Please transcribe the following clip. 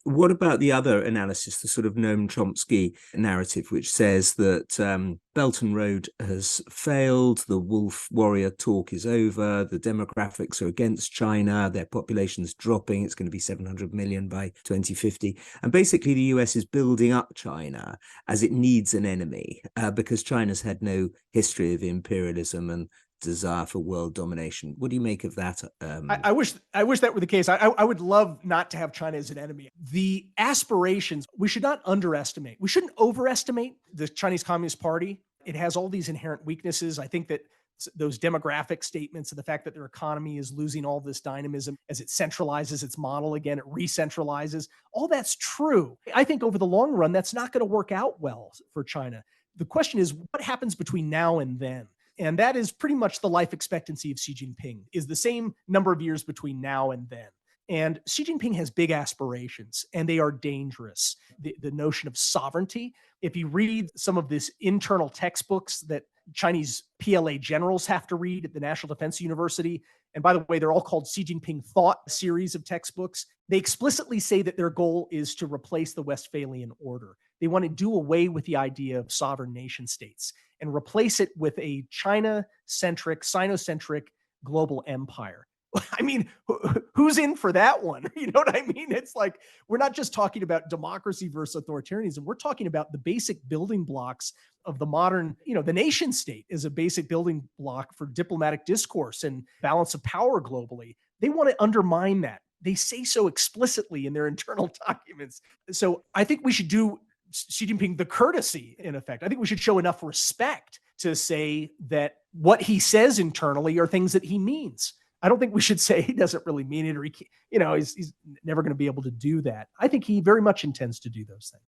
What about the other analysis, the sort of Noam Chomsky narrative, which says that Belt and Road has failed, the wolf warrior talk is over, the demographics are against China, their population's dropping, it's going to be 700 million by 2050. And basically the US is building up China as it needs an enemy because China's had no history of imperialism and desire for world domination. What do you make of that? I wish that were the case. I would love not to have China as an enemy. The aspirations, we should not underestimate. We shouldn't overestimate the Chinese Communist Party. It has all these inherent weaknesses. I think that those demographic statements and the fact that their economy is losing all this dynamism as it centralizes its model again, it re-centralizes, all that's true. I think over the long run, that's not going to work out well for China. The question is, what happens between now and then? And that is pretty much the life expectancy of Xi Jinping, is the same number of years between now and then. And Xi Jinping has big aspirations, and they are dangerous. The notion of sovereignty, if you read some of this internal textbooks that Chinese PLA generals have to read at the National Defense University, and by the way, they're all called Xi Jinping Thought series of textbooks, they explicitly say that their goal is to replace the Westphalian order. They want to do away with the idea of sovereign nation states and replace it with a China-centric, Sino-centric global empire. I mean, who's in for that one? You know what I mean? It's like, we're not just talking about democracy versus authoritarianism. We're talking about the basic building blocks of the modern, the nation state is a basic building block for diplomatic discourse and balance of power globally. They want to undermine that. They say so explicitly in their internal documents. So I think we should do Xi Jinping the courtesy, in effect. I think we should show enough respect to say that what he says internally are things that he means. I don't think we should say he doesn't really mean it, or he's never going to be able to do that. I think he very much intends to do those things.